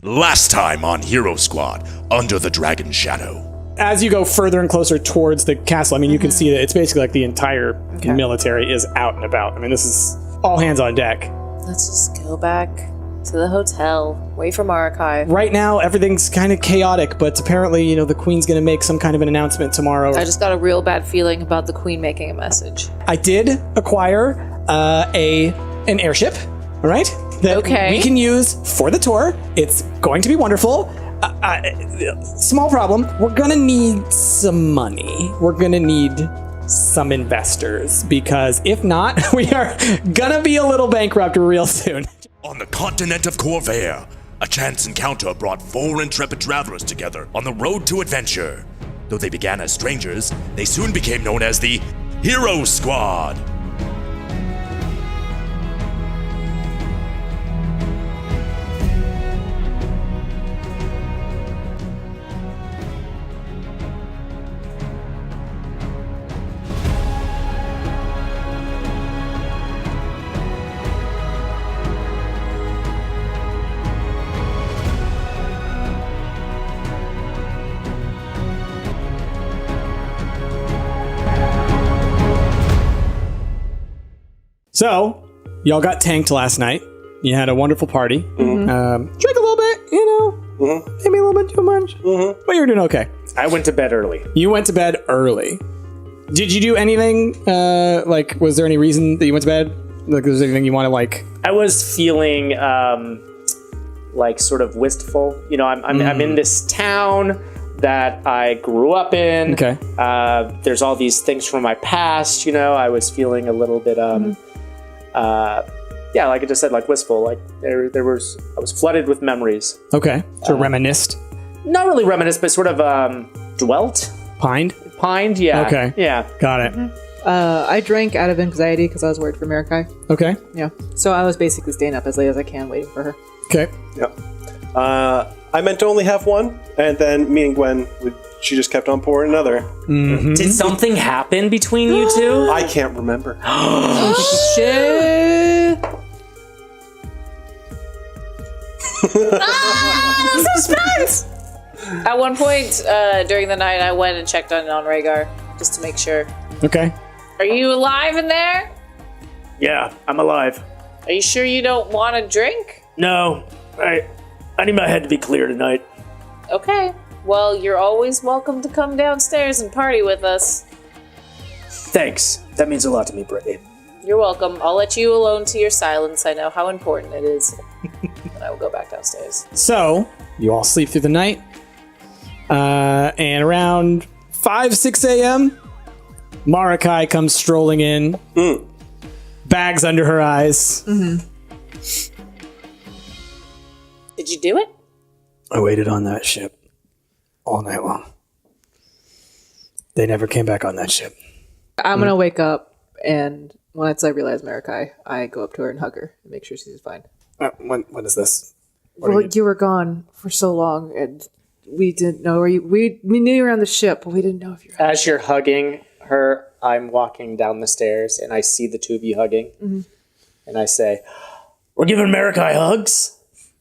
Last time on Hero Squad, Under the Dragon Shadow. As you go further and closer towards the castle, I mean, you can see that it's basically like the entire military is out and about. I mean, this is all hands on deck. Let's just go back to the hotel, wait for Marakai. Right now, everything's kind of chaotic, but apparently, you know, the Queen's going to make some kind of an announcement tomorrow. I just got a real bad feeling about the Queen making a message. I did acquire an airship, all right? That we can use for the tour. It's going to be wonderful. Small problem. We're going to need some money. We're going to need some investors, because if not, we are going to be a little bankrupt real soon. On the continent of Khorvaire, a chance encounter brought 4 intrepid travelers together on the road to adventure. Though they began as strangers, they soon became known as the Hero Squad. So, y'all got tanked last night. You had a wonderful party. Drank a little bit, you know. Maybe a little bit too much. But you're doing okay. I went to bed early. You went to bed early. Did you do anything? Was there any reason that you went to bed? Like, was there anything you want to, like... I was feeling, sort of wistful. You know, I'm in this town that I grew up in. Okay. There's all these things from my past, you know. I was feeling a little bit, like I just said, like wistful. Like I was flooded with memories. Okay. So reminisced? Not really reminisced, but sort of dwelt. Pined, yeah. Okay. Yeah. Got it. I drank out of anxiety because I was worried for Marakai. Okay. Yeah. So I was basically staying up as late as I can, waiting for her. Okay. Yep. I meant to only have one, and then me and Gwen, she just kept on pouring another. Did something happen between you two? I can't remember. Shit! Suspense! At one point during the night, I went and checked on Rhaegar just to make sure. Okay. Are you alive in there? Yeah, I'm alive. Are you sure you don't want a drink? No, I need my head to be clear tonight. Okay. Well, you're always welcome to come downstairs and party with us. Thanks. That means a lot to me, Brittany. You're welcome. I'll let you alone to your silence. I know how important it is. And I will go back downstairs. So, you all sleep through the night. And around 5, 6 a.m., Marakai comes strolling in. Bags under her eyes. Did you do it? I waited on that ship all night long. They never came back on that ship. I'm gonna wake up, and once I realize Marakai, I go up to her and hug her and make sure she's fine. When is this? You were gone for so long, and we didn't know where you. We knew you were on the ship, but we didn't know if you were. As you're hugging her, I'm walking down the stairs, and I see the two of you hugging, and I say, "We're giving Marakai hugs."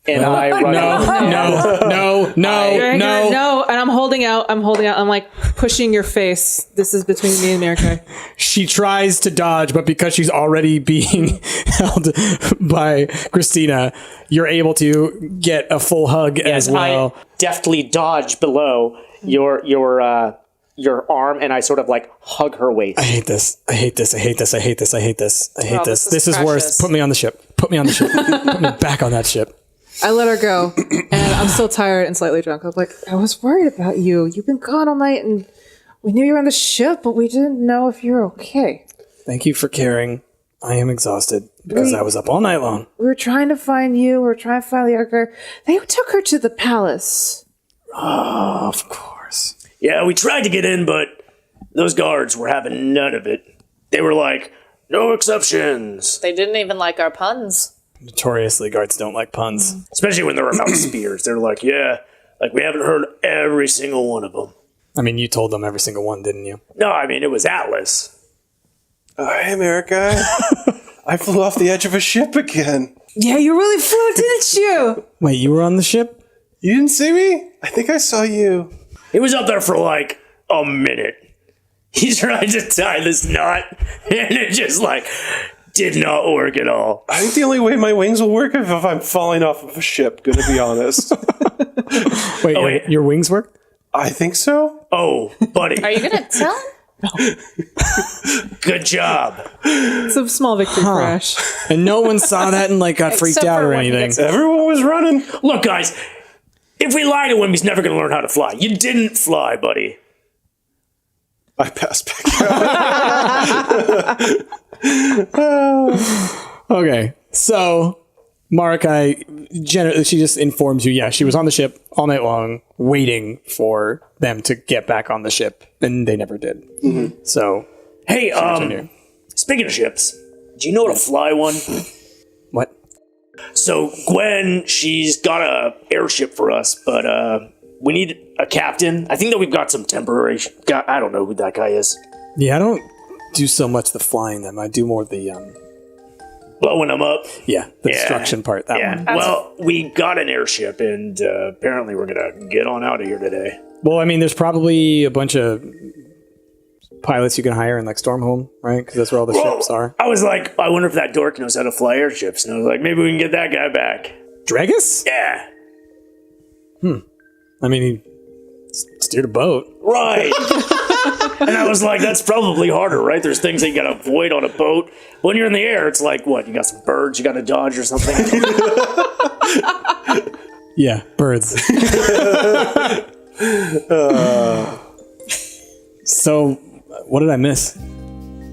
And I run No. No, and I'm holding out. I'm like pushing your face. This is between me and Marakai. She tries to dodge, but because she's already being held by Christina, you're able to get a full hug as well. I deftly dodge below your arm, and I sort of like hug her waist. I hate this. This is worse. precious. Put me on the ship. Put me back on that ship. I let her go, and I'm still tired and slightly drunk. I was like, I was worried about you. You've been gone all night, and we knew you were on the ship, but we didn't know if you were okay. Thank you for caring. I am exhausted because I was up all night long. We were trying to find you. We were trying to find the Archer. They took her to the palace. Oh, of course. Yeah, we tried to get in, but those guards were having none of it. They were like, no exceptions. They didn't even like our puns. Notoriously, guards don't like puns. Especially when they're about spears. They're like, yeah, like we haven't heard every single one of them. I mean, you told them every single one, didn't you? No, I mean, it was Atlas. Hey, Marakai. I flew off the edge of a ship again. Yeah, you really flew, didn't you? Wait, you were on the ship? You didn't see me? I think I saw you. He was up there for like a minute. He tried to tie this knot, and it just like did not work at all. I think the only way my wings will work is if I'm falling off of a ship, gonna be honest. Wait, your wings work? I think so. Oh, buddy. Are you gonna tell him? Good job. It's a small victory for Ash. And no one saw that and like got freaked Except out for or when he anything. gets- Everyone was running. Look, guys, if we lie to him, he's never going to learn how to fly. You didn't fly, buddy. I passed back out. Okay, so Marakai, she just informs you, yeah, she was on the ship all night long waiting for them to get back on the ship, and they never did. So, Hey, continue. speaking of ships, do you know how to fly one? What? So Gwen, she's got a airship for us, but we need a captain. I think that we've got some temporary. I don't know who that guy is. Yeah, I don't do so much the flying them. I do more of the, Blowing them up. the destruction part, that one. Well, we got an airship, and apparently we're gonna get on out of here today. Well, I mean, there's probably a bunch of pilots you can hire in like Stormhome, right? Because that's where all the ships are. I was like, I wonder if that dork knows how to fly airships. And I was like, maybe we can get that guy back. Dragus? Yeah. I mean, he steered a boat. Right. And I was like, that's probably harder, right? There's things that you gotta avoid on a boat. When you're in the air, it's like, what? You got some birds you gotta dodge or something? Yeah, birds. So, what did I miss?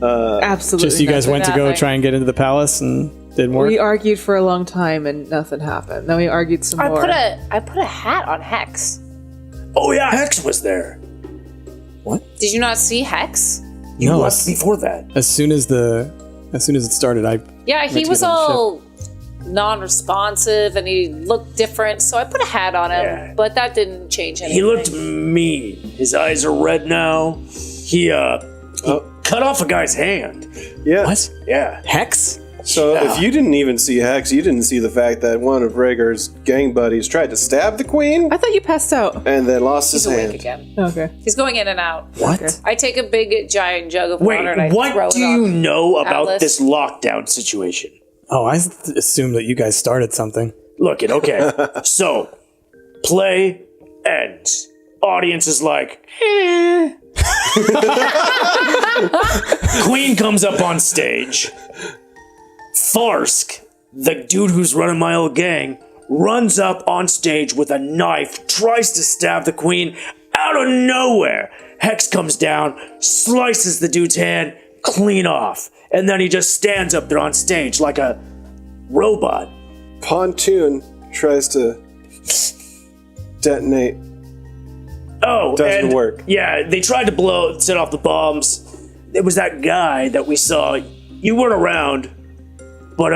Absolutely. Just you guys nothing. went to go Nothing. try and get into the palace and didn't work? We argued for a long time and nothing happened. Then we argued some more. I put a hat on Hex. Oh, yeah, Hex was there. Did you not see Hex? You No, left before that. As soon as it started, I Yeah, he Meant to was get on the all non-responsive and he looked different, so I put a hat on him, Yeah. but that didn't change anything. He looked mean. His eyes are red now. He cut off a guy's hand. Yeah. what? Yeah. Hex? So if you didn't even see Hex, you didn't see the fact that one of Rhaegar's gang buddies tried to stab the queen I thought you passed out. and then lost He's his awake hand. again. Okay. He's going in and out. What? I take a big giant jug of Wait, water and I throw what it do you on know about Atlas. this lockdown situation? Oh, I assumed that you guys started something. Look it, okay. So, play ends. Audience is like, eh. Queen comes up on stage. Farsk, the dude who's running my old gang, runs up on stage with a knife, tries to stab the queen out of nowhere. Hex comes down, slices the dude's hand clean off, and then he just stands up there on stage like a robot. Pontoon tries to detonate. Oh, Doesn't and, work. Yeah, they tried to set off the bombs. It was that guy that we saw. You weren't around, but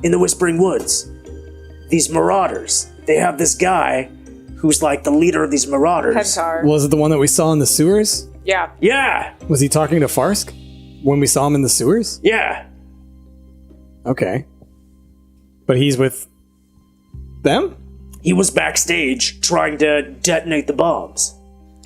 in the Whispering Woods, these marauders. They have this guy who's like the leader of these marauders. Pentar. Was it the one that we saw in the sewers? Yeah. Yeah, Was he talking to Farsk when we saw him in the sewers? yeah. Okay. But he's with them? He was backstage trying to detonate the bombs.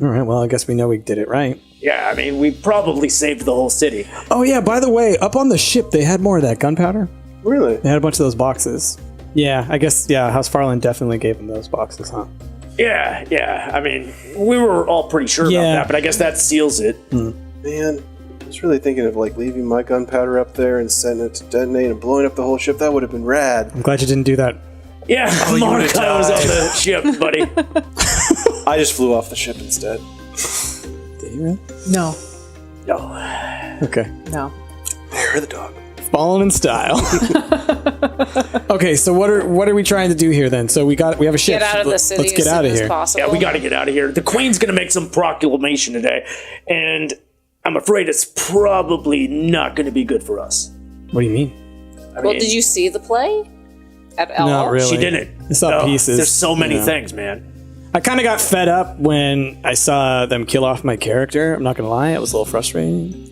All right, well, I guess we know we did it right. Yeah, I mean, we probably saved the whole city. Oh, yeah, by the way, up on the ship, they had more of that gunpowder. Really? They had a bunch of those boxes. Yeah, I guess, House Farland definitely gave them those boxes, huh? Yeah, yeah. I mean, we were all pretty sure about Yeah. that, but I guess that seals it. Man, I was really thinking of like leaving my gunpowder up there and setting it to detonate and blowing up the whole ship. That would have been rad. I'm glad you didn't do that. Yeah, you would've Mordecai was on died. the ship, buddy. I just flew off the ship instead. Did you really? No. No. Okay. No. Hair of the dog. Fallen in style. Okay, so what are we trying to do here then? So we have a ship. Get out of the city Let's get as out soon of as here. possible. Yeah, we got to get out of here. The Queen's going to make some proclamation today, and I'm afraid it's probably not going to be good for us. What do you mean? I Well, mean, did you see the play? At all? Not really. She didn't. I saw No, pieces. There's so many you know. things, man. I kind of got fed up when I saw them kill off my character. I'm not gonna lie, it was a little frustrating.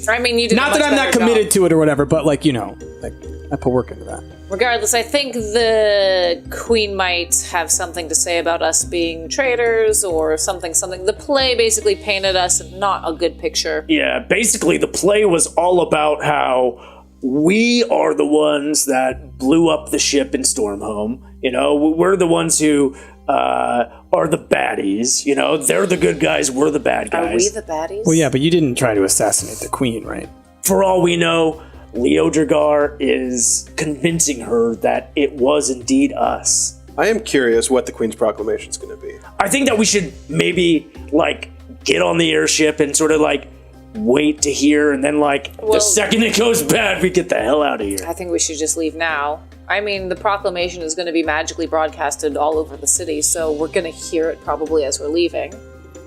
I mean, you did Not a that much I'm not better committed job. to it or whatever, but like I put work into that. Regardless, I think the queen might have something to say about us being traitors or something. The play basically painted us not a good picture. Yeah, basically the play was all about how we are the ones that blew up the ship in Stormhome. You know, we're the ones who are the baddies. You know, they're the good guys, we're the bad guys. Are we the baddies? Well, yeah, but you didn't try to assassinate the queen, right? For all we know, Leo Dragar is convincing her that it was indeed us. I am curious what the Queen's Proclamation is going to be. I think that we should maybe, get on the airship and sort of, wait to hear, and then, the second it goes bad, we get the hell out of here. I think we should just leave now. I mean, the proclamation is going to be magically broadcasted all over the city, so we're going to hear it probably as we're leaving.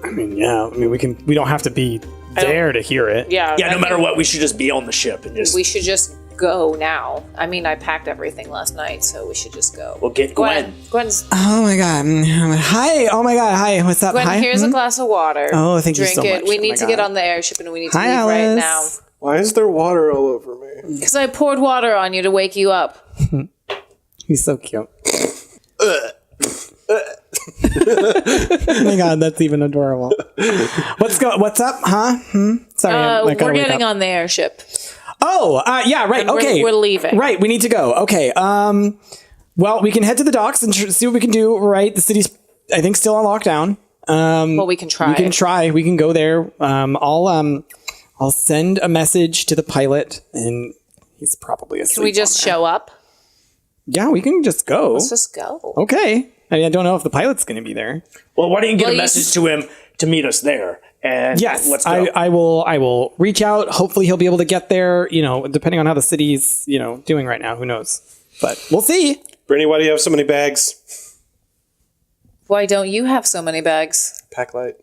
I mean, yeah. I mean, we don't have to be there to hear it. Yeah. Yeah, no matter what, we should just be on the ship and just... We should just go now. I mean, I packed everything last night, so we should just go. We'll get Gwen. Gwen's... Oh my god. Hi. Oh my god. Hi. What's up? Gwen, Hi. here's a glass of water. Oh, thank you Drink so it. much. We Oh need my to get God. on the airship and we need to Hi, leave Alice. right now. Why is there water all over me? Because I poured water on you to wake you up. He's so cute. Oh my god, that's even adorable. What's up? Huh? Sorry, I gotta We're wake getting up. on the airship. Oh, yeah, right. And Okay, we're leaving. Right, we need to go. Okay. Well, we can head to the docks and see what we can do. Right, the city's, I think, still on lockdown. Well, we can try. We can try. We can go there. I'll send a message to the pilot, and he's probably asleep. Can we just show up? Yeah, we can just go. Let's just go. Okay. I mean, I don't know if the pilot's going to be there. Well, why don't you get a message to him to meet us there? And Yes, let's go. I will reach out. Hopefully he'll be able to get there, depending on how the city's, doing right now. Who knows? But we'll see. Brittany, why do you have so many bags? Why don't you have so many bags? Pack light.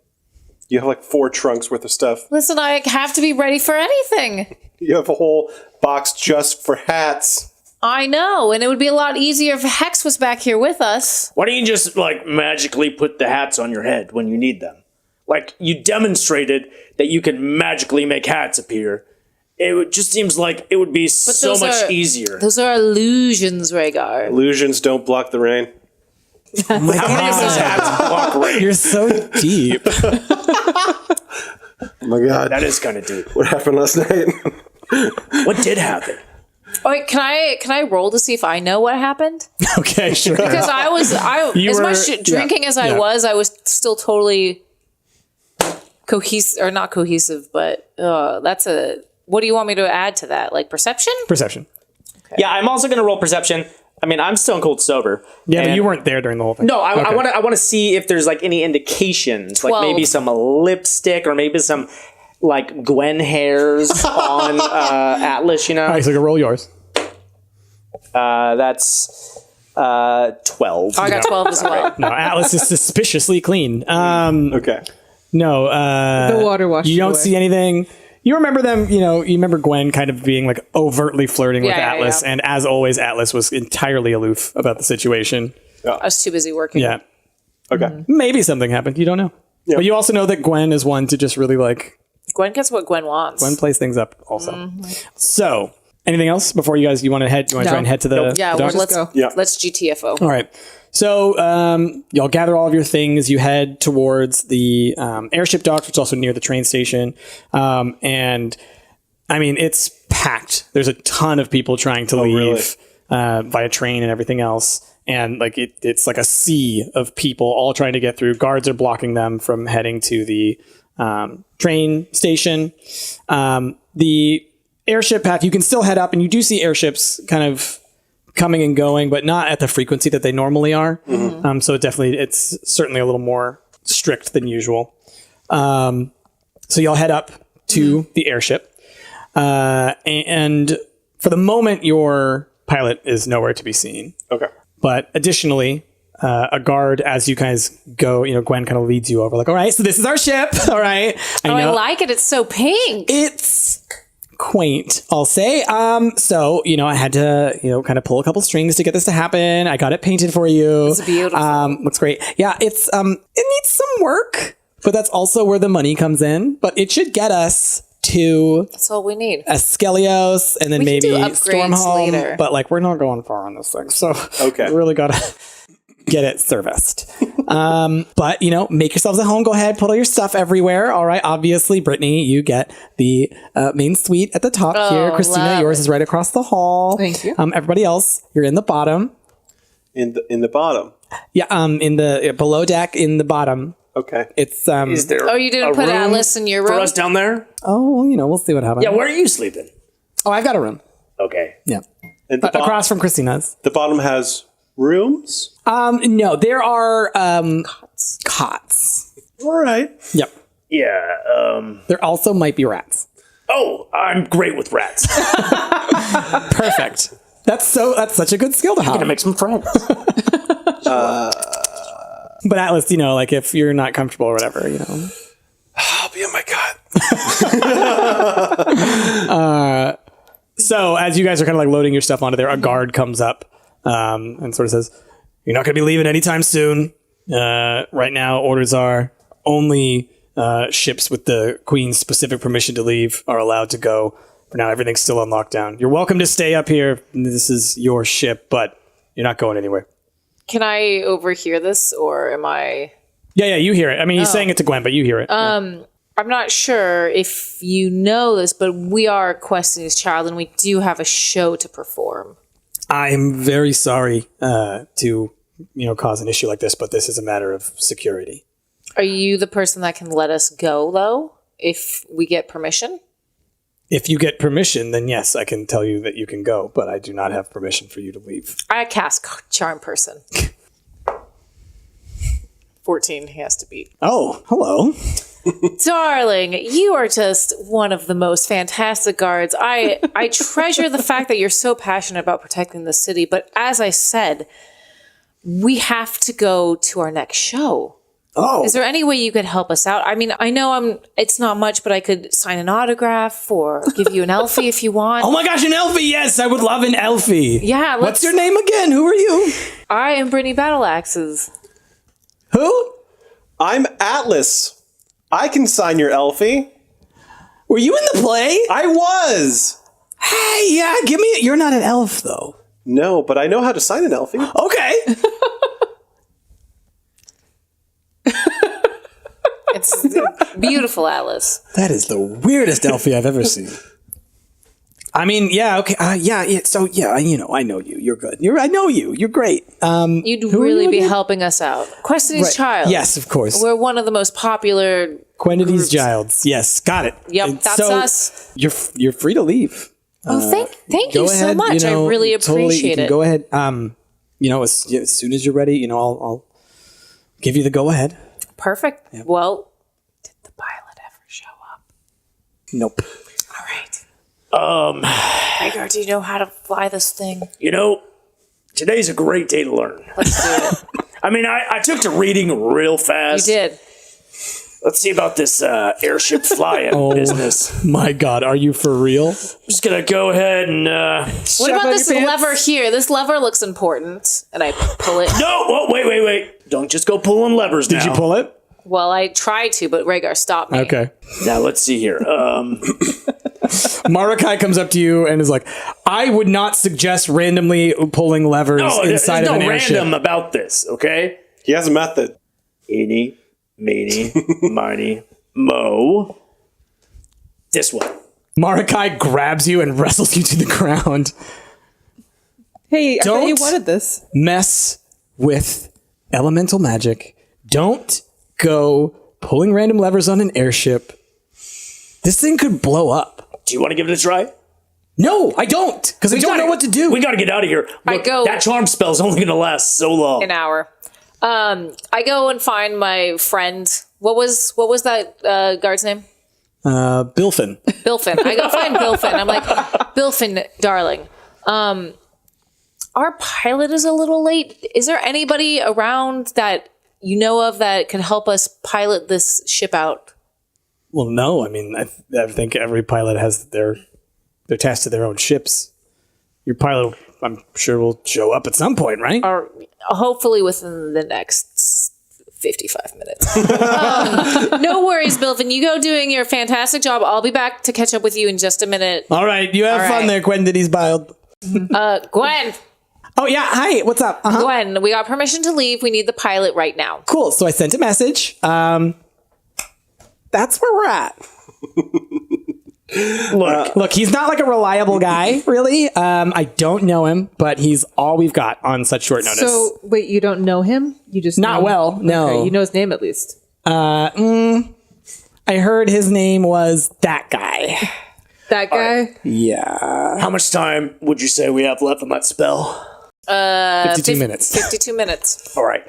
You have 4 trunks worth of stuff. Listen, I have to be ready for anything. You have a whole box just for hats. I know, and it would be a lot easier if Hex was back here with us. Why don't you just, magically put the hats on your head when you need them? You demonstrated that you can magically make hats appear. Just seems like it would be so much easier. Those are illusions, Rhaegar. Illusions don't block the rain. Oh my How many of those hats block rain? You're so deep. Oh my god. That is kind of deep. What happened last night? What did happen? Wait, can I roll to see if I know what happened? Okay, sure. Because You as were- much drinking as I was still totally cohesive, or not cohesive, but what do you want me to add to that? Perception? Perception. Yeah, I'm also going to roll perception. I mean, I'm stone cold sober. Yeah, but And- you weren't there during the whole thing. No, I Okay. want to see if there's any indications, 12. maybe some lipstick or maybe some Gwen hairs on Atlas. All right, so go roll yours. That's 12. I got 12 as well. No, Atlas is suspiciously clean. Okay. No, The water washed you don't away. see anything. You remember them, you remember Gwen kind of being overtly flirting with Yeah, Atlas, yeah. and as always, Atlas was entirely aloof about the situation. I was too busy working. Yeah, Okay. maybe something happened. You don't know. Yeah. But you also know that Gwen is one to just really Gwen gets what Gwen wants. Gwen plays things up also. So, anything else before you guys? You want to head? You want to try and head to the? Yeah, the well, docks? let's GTFO. All right. So y'all gather all of your things. You head towards the airship docks, which is also near the train station. And I mean, it's packed. There's a ton of people trying to leave via train and everything else. And it's like a sea of people all trying to get through. Guards are blocking them from heading to the train station. The airship path, you can still head up, and you do see airships kind of coming and going, but not at the frequency that they normally are. So it's certainly a little more strict than usual. So y'all head up to the airship. And for the moment, your pilot is nowhere to be seen. Okay. But additionally, a guard, as you guys go, Gwen kind of leads you over, all right, so this is our ship. All right. I like it. It's so pink. It's quaint, I'll say. So, I had to, kind of pull a couple strings to get this to happen. I got it painted for you. It's beautiful. Looks great. Yeah, it needs some work, but that's also where the money comes in. But it should get us to That's all we need. Skellyo, and then We can maybe do upgrades Stormhome. later. But like, we're not going far on this thing, so Okay. we really gotta get it serviced. But make yourselves at home. Go ahead, put all your stuff everywhere. All right. Obviously, Brittany, you get the main suite at the top here. Christina, love yours is right across the hall. Thank you. Everybody else, you're in the bottom. In the bottom. Yeah. In the below deck, in the bottom. Okay. It's Is there Oh, you didn't a put room Alice in your for room? us down there? Oh, we'll see what happens. Yeah, where are you sleeping? Oh, I've got a room. Okay. Yeah. And the, Across from Christina's. the bottom has rooms? No, there are cots. All right. Yep. Yeah. There also might be rats. Oh, I'm great with rats. Perfect. That's such a good skill to have. Gonna make some friends. But Atlas, like if you're not comfortable or whatever, I'll be in my cot. So as you guys are kind of like loading your stuff onto there, a guard comes up and sort of says, "You're not going to be leaving anytime soon. Right now, orders are only ships with the Queen's specific permission to leave are allowed to go. For now, everything's still on lockdown. You're welcome to stay up here. This is your ship, but you're not going anywhere." Can I overhear this, or am I? Yeah, you hear it. I mean, he's saying it to Gwen, but you hear it. I'm not sure if you know this, but we are Questiny's child, and we do have a show to perform. I'm very sorry to cause an issue like this, but this is a matter of security. Are you the person that can let us go, though, if we get permission? If you get permission, then yes, I can tell you that you can go, but I do not have permission for you to leave. I cast Charm Person. 14 he has to beat. Oh, hello. Darling, you are just one of the most fantastic guards. I treasure the fact that you're so passionate about protecting the city, but as I said, we have to go to our next show. Oh. Is there any way you could help us out? I mean, I know it's not much, but I could sign an autograph or give you an Elfie if you want. Oh my gosh, an Elfie! Yes, I would love an Elfie. Yeah, What's your name again? Who are you? I am Brittany Battleaxes. Who? I'm Atlas. I can sign your Elfie. Were you in the play? I was. Hey, yeah, give me it. You're not an elf, though. No, but I know how to sign an Elfie. Okay. It's beautiful, Alice. That is the weirdest Elfie I've ever seen. I mean, yeah, okay, yeah. So, yeah, I know you. You're good. I know you. You're great. You'd who are really you be again? helping us out. Questiny's Right. Child. Yes, of course. We're one of the most popular. Quentity's groups. Childs. Yes, got it. Yep, And that's so us. You're free to leave. Oh, thank Go you so ahead, much. I really totally, appreciate you can it. Go ahead. As soon as you're ready, I'll give you the go ahead. Perfect. Well, did the pilot ever show up? Nope. All right. Rhaegar, do you know how to fly this thing? Today's a great day to learn. Let's do it. I mean, I took to reading real You fast. did. Let's see about this airship flying business. My God, are you for real? I'm just gonna go ahead and. What about this lever here? This lever looks important. And I pull it. No! Oh, wait. Don't just go pulling levers now. Did you pull it? Well, I tried to, but Rhaegar stopped me. Okay. Now, let's see here. Marakai comes up to you and is like, I would not suggest randomly pulling levers inside there's of no an airship. random about this, okay? He has a method. Eeny, meeny, miny, mo. This one. Marakai grabs you and wrestles you to the ground. Hey, I thought you Don't- wanted this. Mess with elemental magic. Don't go pulling random levers on an airship. This thing could blow up. Do you want to give it a try? No, I don't, because I don't know what to do. We gotta get out of here. Look, go- that charm spell's only gonna last so long. An hour. I go and find my friend. What was that guard's name? Bilfin. Bilfin. I go find Bilfin. I'm like, Bilfin, darling. Our pilot is a little late. Is there anybody around that you know of that can help us pilot this ship out? Well, no, I mean, I think every pilot has they're attached to their own ships. Your pilot, I'm sure, will show up at some point, right? Or hopefully within the next 55 minutes. No worries, Bilfin. You go doing your fantastic job. I'll be back to catch up with you in just a minute. All right, you have fun there, Gwen Diddy's Biled. Gwen. Oh, yeah, hi, what's up? Gwen, we got permission to leave. We need the pilot right now. Cool, so I sent a message. That's where we're at. Look, he's not like a reliable guy, really. I don't know him, but he's all we've got on such short notice. So, wait, you don't know him? You just Not know well, no. Okay, you know his name at least. I heard his name was that guy. That guy? Yeah. How much time would you say we have left on that spell? 52 minutes. 52 minutes. All right.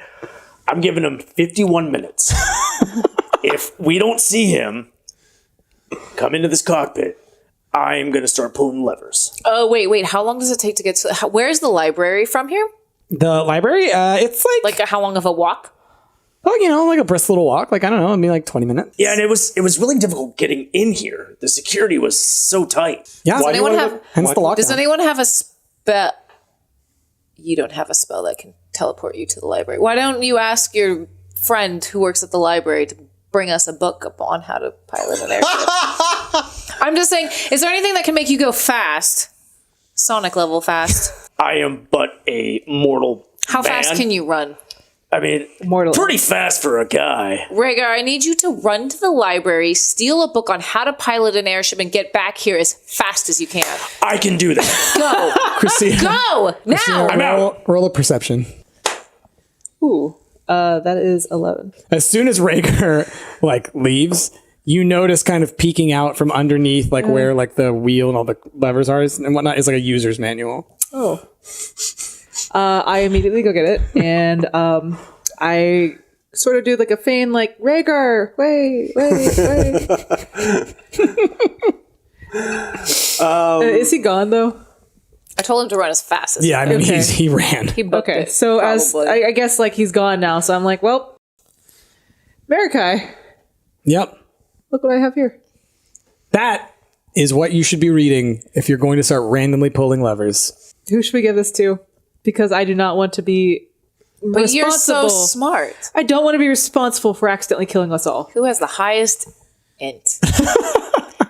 I'm giving him 51 minutes. If we don't see him come into this cockpit, I'm going to start pulling levers. Oh, wait. How long does it take to get to... Where's the library from here? The library? It's like How long of a walk? oh, like a brisk little walk. Like, I don't know, it'd be like 20 minutes. Yeah, and it was really difficult getting in here. The security was so tight. Yeah. Does anyone have... Hence the lockdown. Does anyone have a spell... You don't have a spell that can teleport you to the library. Why don't you ask your friend who works at the library to bring us a book on how to pilot an airship? I'm just saying, is there anything that can make you go fast? Sonic level fast. I am but a mortal How man. fast can you run? I mean, pretty fast for a guy. Rhaegar, I need you to run to the library, steal a book on how to pilot an airship, and get back here as fast as you can. I can do that. Go! Christina, Go! Now! I'm out. roll a perception. Ooh, that is 11. As soon as Rhaegar, leaves, you notice kind of peeking out from underneath, where, the wheel and all the levers are and whatnot, is, a user's manual. Oh. I immediately go get it, and I sort of do a feign, Rhaegar, wait. Is he gone, though? I told him to run as fast as Yeah, I mean, he ran. he booked Okay, it, so probably. I guess, he's gone now, so I'm well, Marikai, Yep. look what I have here. That is what you should be reading if you're going to start randomly pulling levers. Who should we give this to? Because I do not want to be But you're so responsible. smart. I don't want to be responsible for accidentally killing us all. Who has the highest int?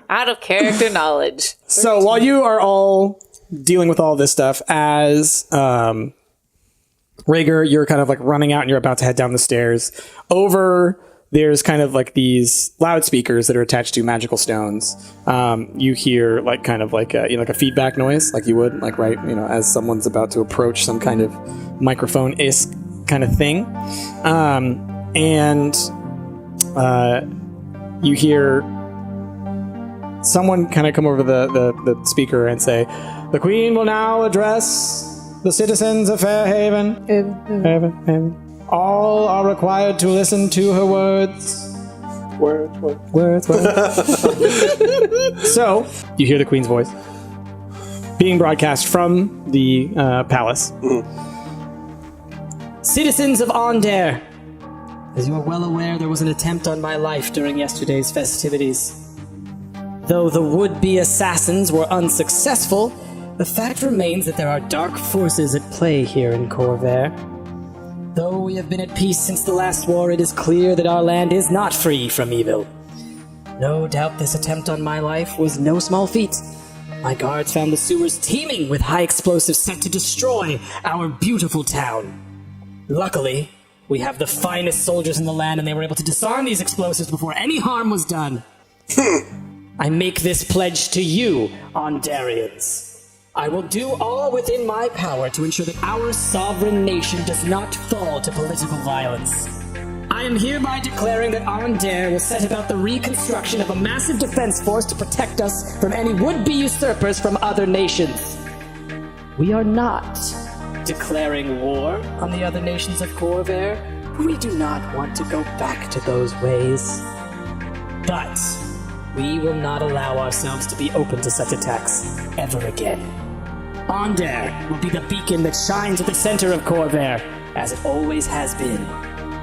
Out of character knowledge. So while you are all dealing with all this stuff, as Rhaegar, you're kind of running out and you're about to head down the stairs. There's kind of these loudspeakers that are attached to magical stones. You hear a feedback noise, like you would, as someone's about to approach some kind of microphone-esque kind of thing. And you hear someone kind of come over the speaker and say, "The Queen will now address the citizens of Fairhaven. Haven. All are required to listen to her words." Words. So, you hear the Queen's voice being broadcast from the palace. Citizens of Aundair, as you are well aware, there was an attempt on my life during yesterday's festivities. Though the would-be assassins were unsuccessful, the fact remains that there are dark forces at play here in Khorvaire. Though we have been at peace since the last war, it is clear that our land is not free from evil. No doubt this attempt on my life was no small feat. My guards found the sewers teeming with high explosives sent to destroy our beautiful town. Luckily, we have the finest soldiers in the land, and they were able to disarm these explosives before any harm was done. I make this pledge to you, Ondarians. I will do all within my power to ensure that our sovereign nation does not fall to political violence. I am hereby declaring that Aundair will set about the reconstruction of a massive defense force to protect us from any would-be usurpers from other nations. We are not declaring war on the other nations of Khorvaire. We do not want to go back to those ways. But we will not allow ourselves to be open to such attacks ever again. Aundair will be the beacon that shines at the center of Khorvaire, as it always has been.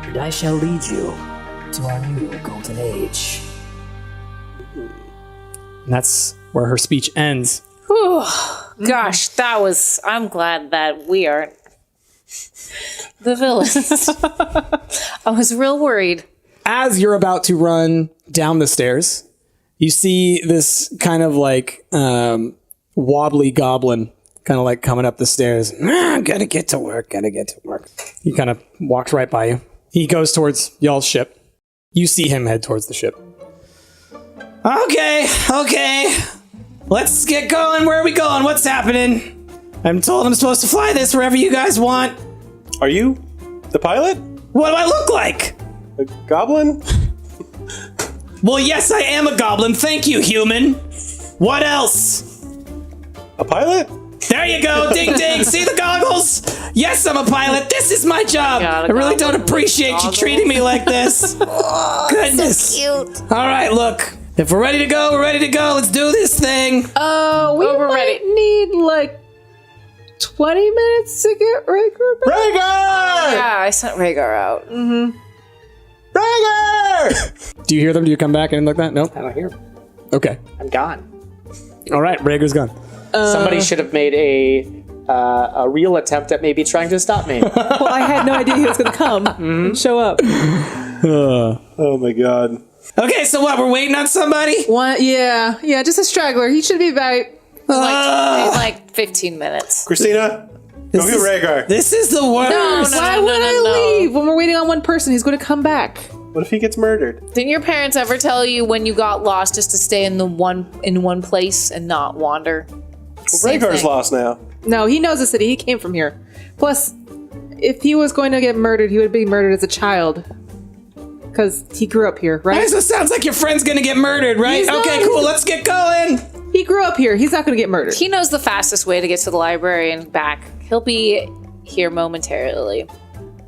And I shall lead you to our new golden age. And that's where her speech ends. Whew. Gosh, I'm glad that we aren't the villains. I was real worried. as you're about to run down the stairs, you see this kind of like wobbly goblin kind of like coming up the stairs. Gotta get to work. He kind of walks right by you. He goes towards y'all's ship. You see him head towards the ship. Okay. Let's get going. Where are we going? What's happening? I'm told I'm supposed to fly this wherever you guys want. Are you the pilot? What do I look like? A goblin? Well, yes, I am a goblin. Thank you, human. What else? A pilot? There you go. Ding, ding. See the goggles? Yes, I'm a pilot. This is my job. I really don't appreciate you treating me like this. Goodness. So cute. All right, look. If we're ready to go, we're ready to go. Let's do this thing. We're ready. Need like 20 minutes to get Rhaegar back. Rhaegar! Yeah, I sent Rhaegar out. Rhaegar! Do you hear them? Do you come back and like that? Nope. I don't hear him. Okay. I'm gone. All right, Rhaegar's gone. Somebody should have made a real attempt at maybe trying to stop me. Well, I had no idea he was going to come and show up. Oh my god. Okay, so what? We're waiting on somebody? Yeah, just a straggler. He should be back. In like 15 minutes. Christina, go get Rhaegar. This is the worst. Why would I leave when we're waiting on one person? He's going to come back. What if he gets murdered? Didn't your parents ever tell you when you got lost just to stay in one place and not wander? Same Rhaegar's thing. lost now. No, he knows the city. He came from here. Plus, if he was going to get murdered, he would be murdered as a child. Because he grew up here, right? So it sounds like your friend's gonna get murdered, right? He's Okay, not. cool. Let's get going. He grew up here. He's not going to get murdered. He knows the fastest way to get to the library and back. He'll be here momentarily.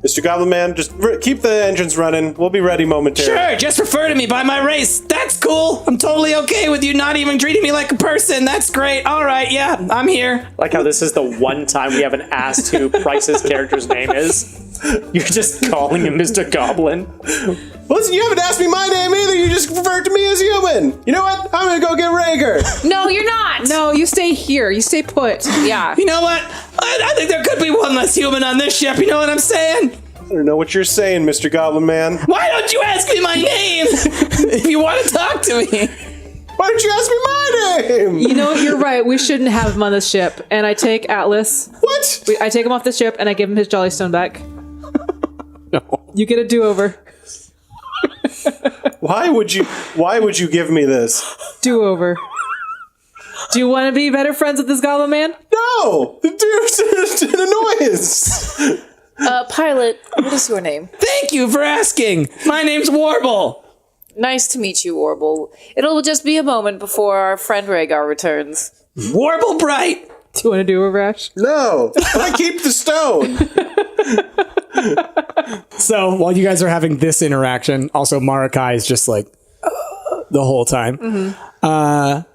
Mr. Goblin Man, just keep the engines running. We'll be ready momentarily. Sure, just refer to me by my race. That's cool. I'm totally okay with you not even treating me like a person. That's great. All right, yeah, I'm here. Like how this is the one time we haven't asked who Price's character's name is. You're just calling him Mr. Goblin. Listen, you haven't asked me my name either. You just referred to me as human. You know what? I'm gonna go get Rhaegar. No, you're not. No, you stay here. You stay put. Yeah. You know what? I think there could be one less human on this ship. You know what I'm saying? I don't know what you're saying, Mr. Goblin Man. Why don't you ask me my name if you want to talk to me? Why don't you ask me my name? You know what? You're right. We shouldn't have him on this ship. And I take Atlas. What? I take him off the ship and I give him his Jollystone back. No. You get a do-over. Why would you give me this? Do-over. Do you want to be better friends with this Goblin Man? No! The dude's an annoyance! Pilot, what is your name? Thank you for asking. My name's Warble. Nice to meet you, Warble. It'll just be a moment before our friend Rhaegar returns. Warble Bright. Do you want to do a rash? No! I keep the stone! So while you guys are having this interaction, also Marakai is just like the whole time. Mm-hmm.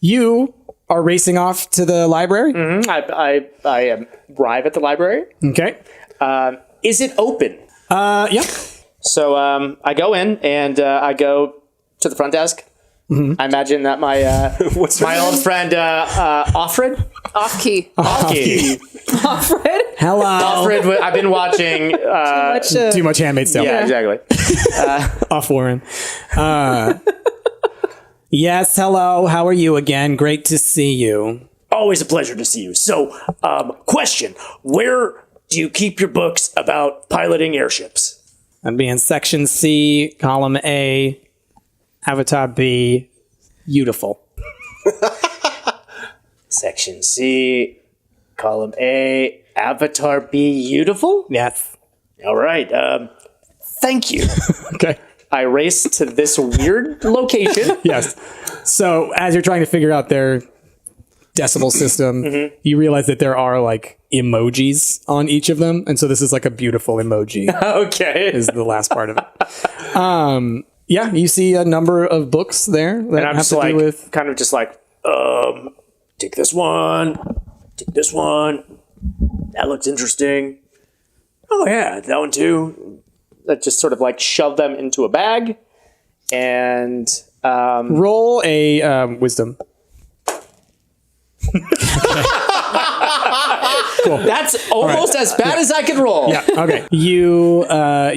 You are racing off to the library. Mm-hmm. I arrive at the library. Okay. Is it open? Yeah. So I go in and I go to the front desk. Mm-hmm. I imagine that my my old friend Offred. Off-key. Off-key. Offred? Hello. Offred. I've been watching Too much Handmaid's Tale. Yeah, exactly. Off Warren. Yes, hello. How are you again? Great to see you. Always a pleasure to see you. So, question. Where do you keep your books about piloting airships? I'd be in section C, column A, avatar B, beautiful. Section C, column A, avatar B, beautiful? Yes. All right. Thank you. Okay. I race to this weird location. Yes. So as you're trying to figure out their decimal system, you realize that there are like emojis on each of them. And so this is like a beautiful emoji Okay. is the last part of it. Yeah, you see a number of books there that And I'm have just to like, do with... kind of just like, take this one, take this one. That looks interesting. Oh yeah, that one too. I just sort of like shove them into a bag and Roll a wisdom. that's almost as bad as I can roll. Yeah. Okay. You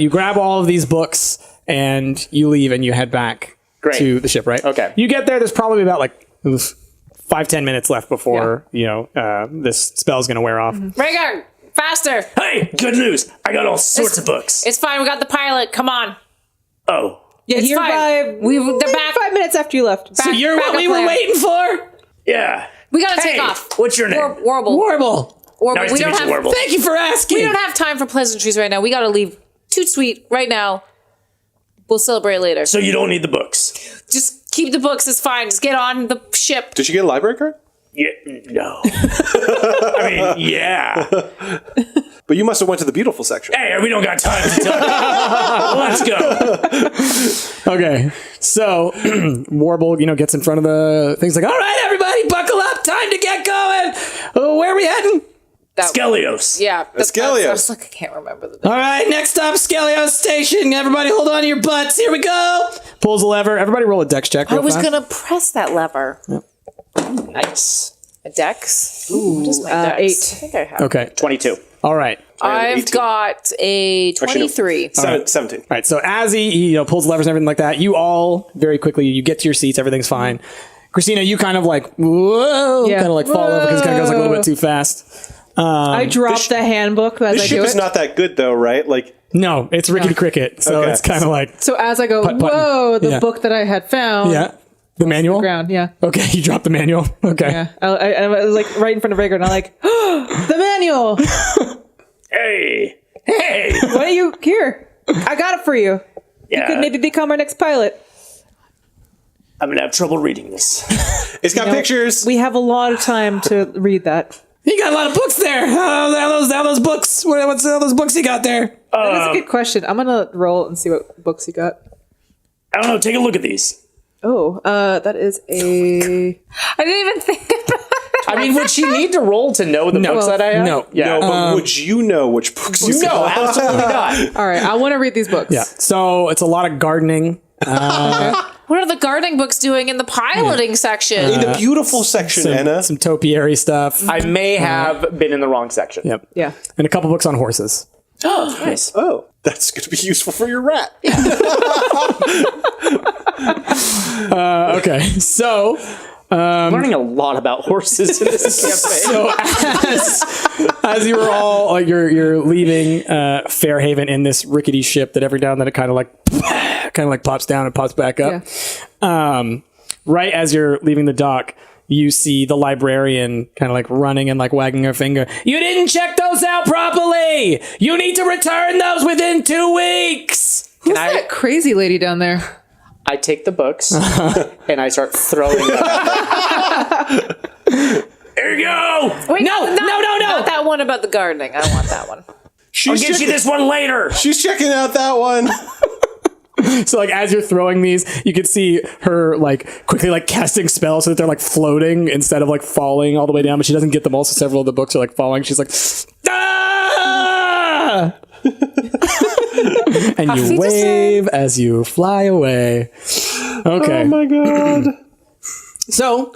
grab all of these books and you leave and you head back to the ship, right? Okay. You get there, there's probably about like 5-10 minutes left before, this spell's going to wear off. Rhaegar, faster. Hey, good news. I got all sorts of books. It's fine. We got the pilot. Come on. Oh. Yeah, It's you're fine. they're back 5 minutes after you left. So you're what we were waiting for? Yeah. We gotta take Hey, off. what's your name? Warble. Warble. Nice We to don't meet you, have. Warble. Thank you for asking. We don't have time for pleasantries right now. We gotta leave. Toot sweet right now. We'll celebrate later. So you don't need the books. Just keep the books. It's fine. Just get on the ship. Did you get a library card? Yeah, no. I mean, yeah. But you must have went to the beautiful section. Hey, we don't got time to talk. Let's go. Okay, so Warble, gets in front of the things like, all right, everybody, buckle up, time to get going. Oh, where are we heading? Skelyos. Yeah. Skellyo. I was like, I can't remember the name. All right, next stop, Skellyo Station. Everybody hold on to your butts. Here we go. Pulls a lever. Everybody roll a dex check. I real was fast. gonna press that lever. Nice. A dex? What is my dex? 8. I think I have. Okay, 22. all right. I've 18. got a 23. 17. All right, so as he pulls levers and everything like that, you all very quickly, you get to your seats, everything's fine. Christina, you kind of like, whoa, Yeah. kind of like fall over because it kind of goes like a little bit too fast. I dropped the handbook as This I ship do is it. not that good, though, right? Like, No, it's Rickety Cricket, so Okay. it's kind of like, So as I go, Putt-putting. whoa, the Yeah. book that I had found. yeah. The manual? Ground, yeah. Okay, you dropped the manual. Okay. Yeah. I was like right in front of Rhaegar and I'm like, oh, the manual. Hey. Why are you here? I got it for you. Yeah. You could maybe become our next pilot. I'm going to have trouble reading this. it's got pictures. We have a lot of time to read that. You got a lot of books there. How those books? What's all those books you got there? That's a good question. I'm gonna roll and see what books you got. I don't know. Take a look at these. Oh, that is a. I didn't even think about it. I mean, would she need to roll to know the books that I have? No. Yeah. No, but would you know which books you No, got? absolutely not. All right, I want to read these books. Yeah. So it's a lot of gardening. What are the gardening books doing in the piloting section? In the beautiful section, Anna. Some topiary stuff. I may have been in the wrong section. Yep. Yeah. And a couple books on horses. Oh, nice. Oh, that's going to be useful for your rat. Okay. So Learning a lot about horses in this campaign. So as you were all like you're leaving Fairhaven in this rickety ship that every now and then it kind of like pops down and pops back up. Yeah. Right as you're leaving the dock, you see the librarian kind of like running and like wagging her finger. You didn't check those out properly. You need to return those within 2 weeks. Who's that crazy lady down there? I take the books and I start throwing them. There you go. Wait, No. Not that one about the gardening. I want that one. I'll get you this one later. She's checking out that one. So like as you're throwing these, you can see her like quickly like casting spells so that they're like floating instead of like falling all the way down, but she doesn't get them all, so several of the books are like falling. She's like, ah! And you wave as you fly away. Okay. Oh my god. So,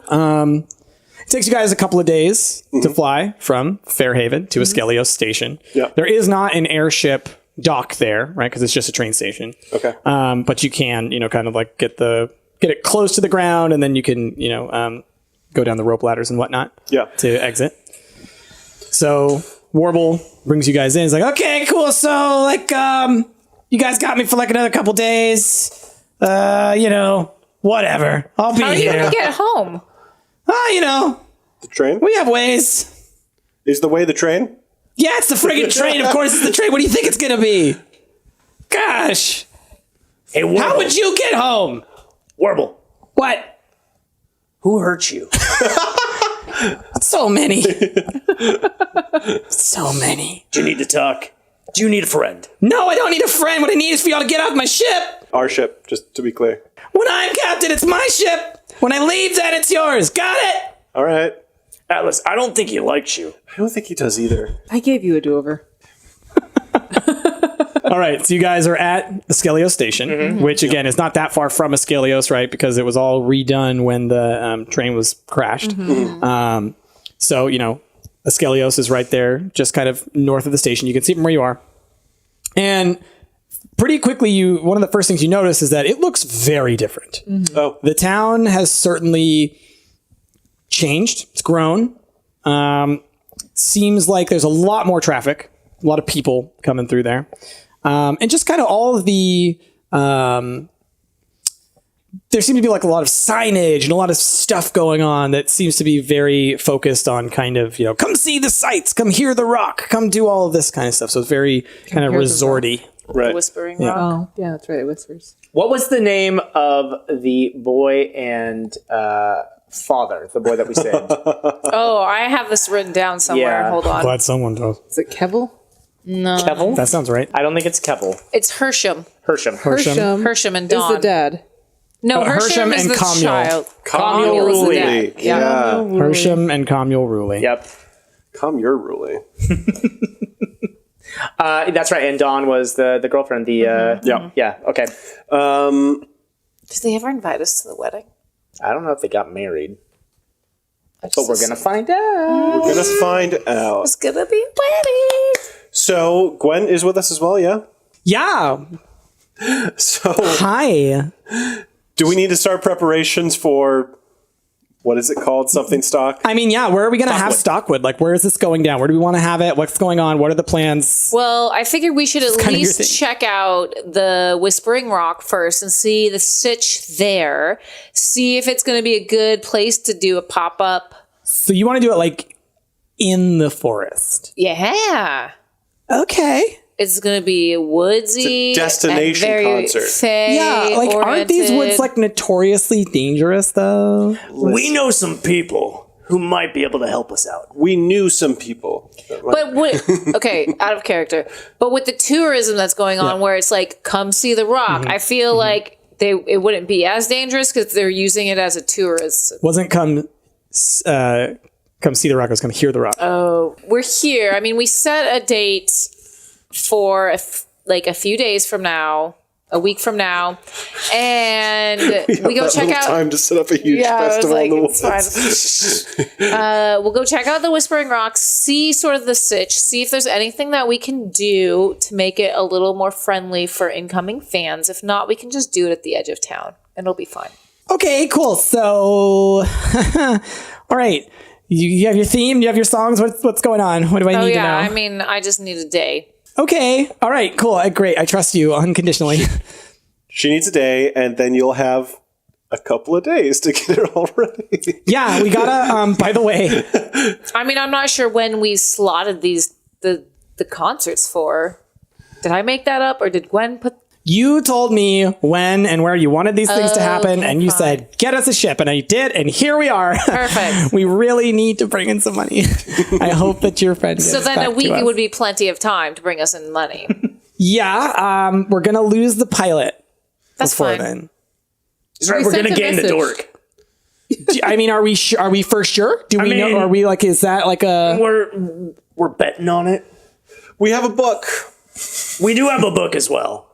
it takes you guys a couple of days to fly from Fairhaven to a Skellyo station. Yeah. There is not an airship dock there, right? Because it's just a train station. Okay. But you can, kind of like get it close to the ground, and then you can, go down the rope ladders and whatnot. Yeah. To exit. So Warble brings you guys in. He's like, okay, cool. So like, you guys got me for like another couple days. Whatever. I'll be How are you here. going to get home? The train? We have ways. Is the way the train? Yeah, it's the friggin' train. Of course it's the train. What do you think it's gonna be? Gosh. Hey, Warble. How would you get home? Warble, What? who hurt you? So many. So many. Do you need to talk? Do you need a friend? No, I don't need a friend. What I need is for y'all to get off my ship. Our ship, just to be clear. When I'm captain, it's my ship. When I leave, then it's yours. Got it? All right. Atlas, I don't think he likes you. I don't think he does either. I gave you a do-over. All right, so you guys are at the Skellyo station, which again is not that far from a Skellios, right? Because it was all redone when the train was crashed. So, a Skellios is right there, just kind of north of the station. You can see it from where you are. And pretty quickly, one of the first things you notice is that it looks very different. Oh, The town has certainly changed. It's grown. Seems like there's a lot more traffic, a lot of people coming through there. And just kind of all of the, there seems to be like a lot of signage and a lot of stuff going on that seems to be very focused on kind of, come see the sights, come hear the rock, come do all of this kind of stuff. So it's very kind of resorty. right. Whispering Rock. Oh, yeah, that's right. It whispers. What was the name of the boy and father, the boy that we saved? Oh, I have this written down somewhere. Yeah. Hold on. Glad someone does. Is it Kevel? No. Kevel? That sounds right. I don't think it's Kevel. It's Hersham. Hersham. Hersham and Dawn. is the dad. No, Hersham is and the Communal. child. Communal is the Ruli. dad. Yeah. Yeah. Hersham and Communal Ruli. Yep. Come your ruling. That's right. And Dawn was the girlfriend. Yeah. Okay. Did they ever invite us to the wedding? I don't know if they got married, but we're going to find out. We're going to find out. It's gonna be a wedding. So Gwen is with us as well, yeah? Yeah. So Hi. do we need to start preparations for, what is it called? Something stock? I mean, yeah, where are we going to have Stockwood? Like, where is this going down? Where do we want to have it? What's going on? What are the plans? Well, I figured we should at kind of your thing. least check out the Whispering Rock first and see the sitch there. See if it's going to be a good place to do a pop-up. So you want to do it like in the forest? Yeah. Okay. It's going to be woodsy. It's a destination and very concert. fae Yeah, like aren't these woods oriented. like notoriously dangerous though? We know some people who might be able to help us out. We knew some people. But okay, out of character. But with the tourism that's going on, where it's like, come see the rock, I feel like it wouldn't be as dangerous because they're using it as a tourist. Wasn't come see the rock, it was come hear the rock. Oh, we're here. I mean, we set a date for a few days from now, a week from now, and we go check out. Time to set up a huge festival in the woods. It's fine. We'll go check out the Whispering Rocks, see sort of the sitch, see if there's anything that we can do to make it a little more friendly for incoming fans. If not, we can just do it at the edge of town, and it'll be fine. Okay, cool. So, all right. You have your theme. You have your songs. What's going on? What do I need to know? I mean, I just need a day. Okay. All right. Cool. Great. I trust you unconditionally. She needs a day, and then you'll have a couple of days to get it all ready. Yeah, we gotta. By the way, I mean, I'm not sure when we slotted the concerts for. Did I make that up, or did Gwen put? you told me when and where you wanted these things to happen, Okay, and you fine. said, "Get us a ship," and I did, and here we are. Perfect. We really need to bring in some money. I hope that your friend. So then a week would be plenty of time to bring us in money. Yeah, we're gonna lose the pilot. That's before fine. then. That's right, We we're sent gonna a gain the message. dork. I mean, are we for sure? Do we know? mean- Are we like? Is that like a? We're betting on it. We have a book. We do have a book as well.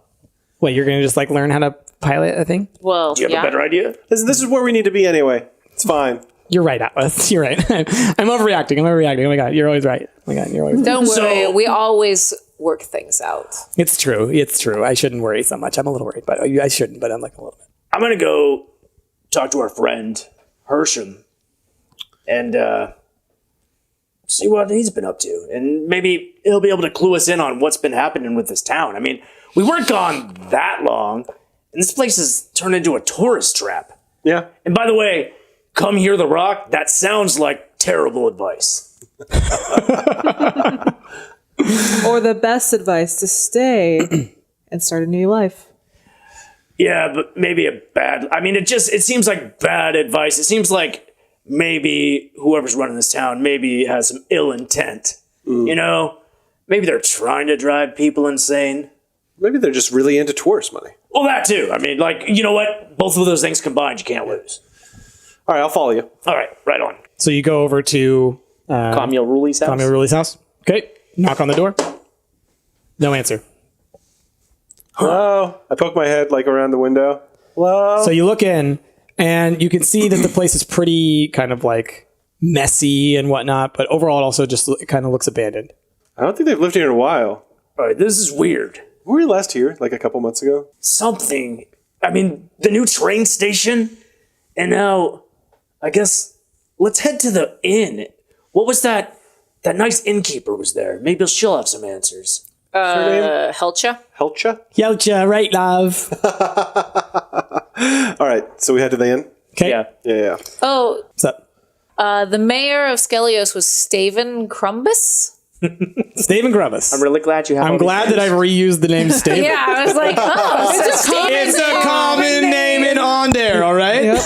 What, you're gonna just like learn how to pilot a thing? Well, Do you have a better idea? This is where we need to be anyway. It's fine. You're right, Atlas. You're right. I'm overreacting. Oh my god, you're always right. Oh my god, you're always right. Don't worry. So- We always work things out. It's true. It's true. I shouldn't worry so much. I'm a little worried, but I shouldn't. But I'm like a little bit. I'm gonna go talk to our friend Hersham and see what he's been up to, and maybe he'll be able to clue us in on what's been happening with this town. I mean, we weren't gone that long, and this place has turned into a tourist trap. Yeah. And by the way, come hear the rock. That sounds like terrible advice. Or the best advice to stay and start a new life. Yeah, but maybe a bad. I mean, it seems like bad advice. It seems like maybe whoever's running this town maybe has some ill intent. You know, maybe they're trying to drive people insane. Maybe they're just really into tourist money. Well, that too. I mean, like, you know what? Both of those things combined, you can't lose. All right, I'll follow you. All right, right on. So you go over to Camille Ruli's house. Tommy Ruli's house. Okay. Knock on the door. No answer. Hello. I poke my head like around the window. Hello. So you look in, and you can see that the place is pretty kind of like messy and whatnot, but overall it also just kind of looks abandoned. I don't think they've lived here in a while. All right, this is weird. Were we last here, like a couple months ago? Something. I mean, the new train station. And now, I guess, let's head to the inn. What was that? That nice innkeeper was there. Maybe she'll have some answers. Helcha? Helcha? Yelcha, right, love. All right, so we head to the inn? Okay. Yeah. Oh, What's up? the mayor of Skellios was Staven Crumbus? Staven Grubbus. I'm really glad you have. I'm glad that I've reused the name Staven. Yeah, I was like, oh, It's a common name in Onder, all right?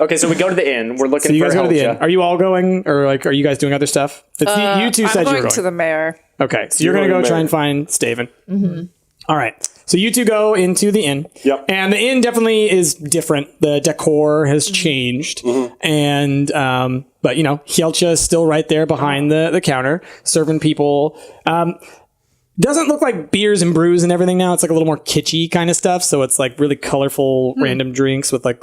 Okay, so we go to the inn. We're looking So you for guys go to the Helcha. inn. Are you all going, or like, are you guys doing other stuff? It's you two said I'm you were going going. to the mayor. Okay, so you're going to go try and find Staven. Mm-hmm. All right. So you two go into the inn. Yep. And the inn definitely is different. The decor has changed. And, but Hjelcha is still right there behind the counter, serving people. Doesn't look like beers and brews and everything now. It's like a little more kitschy kind of stuff. So it's like really colorful, random drinks with like,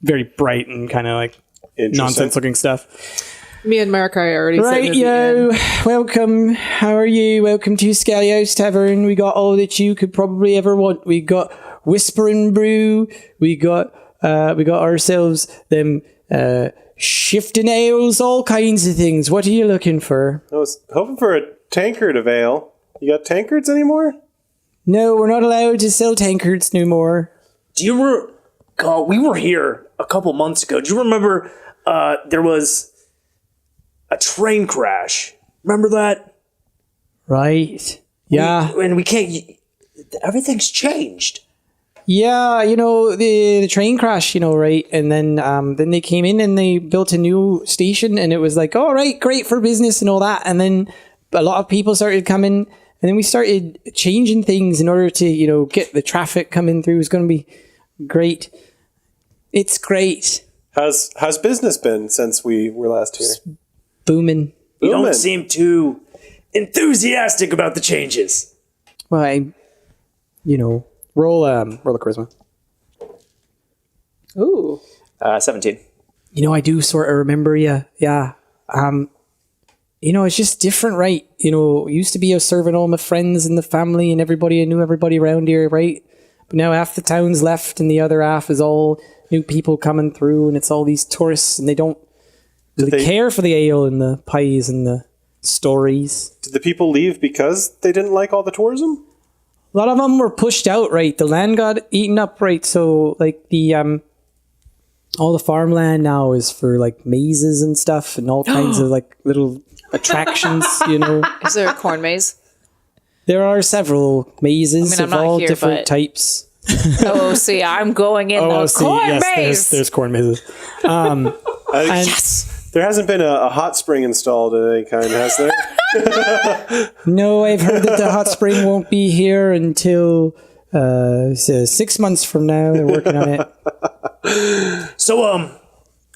very bright and kind of like nonsense looking stuff. Me and Marakai already Right, yo, welcome. How are you? Welcome to Skellyo's Tavern. We got all that you could probably ever want. We got Whispering Brew. We got ourselves them shifting ales, all kinds of things. What are you looking for? I was hoping for a tankard of ale. You got tankards anymore? No, we're not allowed to sell tankards no more. Do you recall, we were here a couple months ago. Do you remember there was a train crash? Remember that? Right. Yeah. And we can't, everything's changed. Yeah, the train crash, right? And then they came in and they built a new station and it was like, all right, great for business and all that. And then a lot of people started coming and then we started changing things in order to, get the traffic coming through. It's going to be great. It's great. How's business been since we were last here? Booming. You don't seem too enthusiastic about the changes. Well, roll a charisma. Ooh. 17. I do sort of remember you. Yeah. It's just different, right? Used to be I was serving all my friends and the family and everybody. I knew everybody around here, right? But now half the town's left and the other half is all new people coming through and it's all these tourists and they don't really care for the ale and the pies and the stories. Did the people leave because they didn't like all the tourism? A lot of them were pushed out, right? The land got eaten up, right? So like the all the farmland now is for like mazes and stuff and all kinds of like little attractions, Is there a corn maze? There are several mazes I'm of not all here, different but- types. Oh, see, I'm going in the corn maze. There's corn mazes. Yes! There hasn't been a hot spring installed of any kind, has there? No, I've heard that the hot spring won't be here until 6 months from now. They're working on it. So,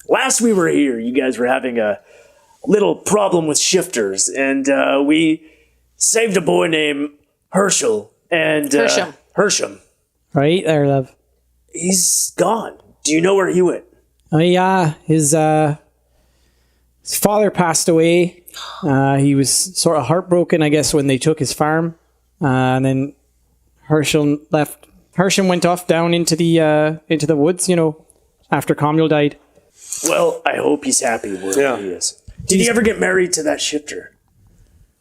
last we were here, you guys were having a little problem with shifters, and we saved a boy named Herschel. And Hersham. Right there, love. He's gone. Do you know where he went? Oh yeah, his father passed away. He was sort of heartbroken, I guess, when they took his farm. And then Herschel left. Hersham went off down into the woods, after Communal died. Well, I hope he's happy where he is. Did he ever get married to that shifter?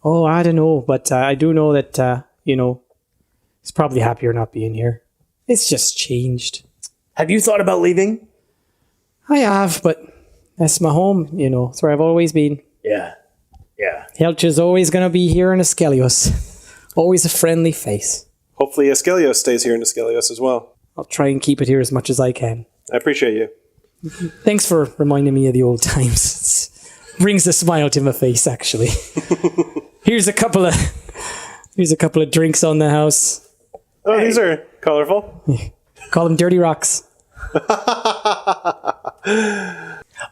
Oh, I don't know, but I do know that he's probably happier not being here. It's just changed. Have you thought about leaving? I have, but that's my home, It's where I've always been. Yeah. Helcha's always going to be here in Skellyo's. Always a friendly face. Hopefully Skellyo stays here in Skellyo as well. I'll try and keep it here as much as I can. I appreciate you. Thanks for reminding me of the old times. Brings a smile to my face, actually. Here's a couple of drinks on the house. Oh, these are colorful. Call them dirty rocks.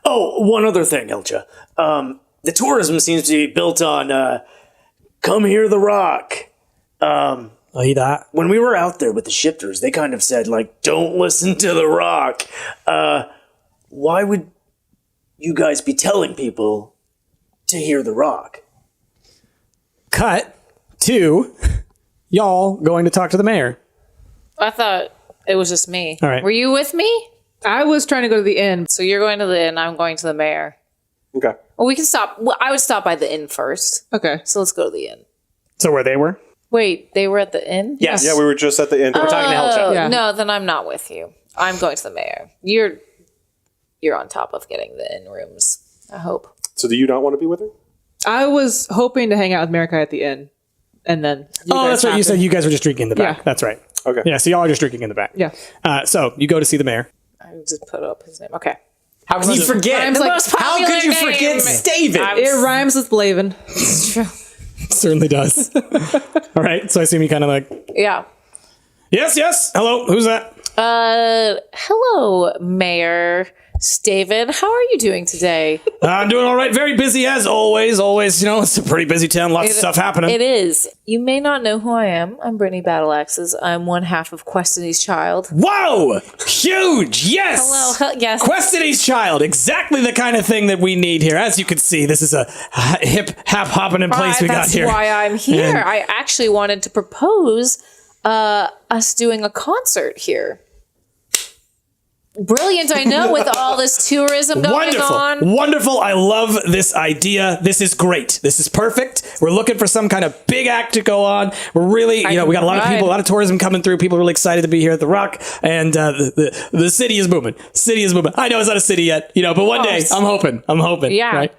Oh, one other thing, Elcha. The tourism seems to be built on come hear the rock. Oh, that. When we were out there with the shifters, they kind of said, like, don't listen to the rock. Why would you guys be telling people to hear the rock? Cut to y'all going to talk to the mayor? I thought it was just me. All right. Were you with me? I was trying to go to the inn. So you're going to the inn. I'm going to the mayor. Okay. Well, we can stop. Well, I would stop by the inn first. Okay. So let's go to the inn. So where they were? Wait, they were at the inn? Yes. Yeah, we were just at the end. We're talking to Helcha. Yeah. No, then I'm not with you. I'm going to the mayor. You're on top of getting the inn rooms. I hope. So do you not want to be with her? I was hoping to hang out with Marikai at the inn. And then. That's right. You said you guys were just drinking in the back. Yeah. That's right. Okay. Yeah, so y'all are just drinking in the back. Yeah. So you go to see the mayor. I just put up his name. Okay. How can you forget? Rhymes like How could you popular forget name. Staven? It rhymes with Blaven. Certainly does. All right. So I assume you kind of like, Yeah. yes. Hello. Who's that? Hello, Mayor Staven. How are you doing today? I'm doing all right. Very busy as always. Always, it's a pretty busy town. Lots of stuff happening. It is. You may not know who I am. I'm Brittany Battleaxes. I'm one half of Questiny's child. Whoa! Huge! Yes! Hello. Yes. Questiny's child. Exactly the kind of thing that we need here. As you can see, this is a hip, hop-hopping in place we got here. That's why I'm here. And- I actually wanted to propose us doing a concert here. Brilliant, I know, with all this tourism going on. Wonderful. I love this idea. This is great. This is perfect. We're looking for some kind of big act to go on. We're really, we got a lot of people, a lot of tourism coming through. People are really excited to be here at the Rock, and the city is booming. City is moving. I know it's not a city yet, but one day I'm hoping. Yeah. Right?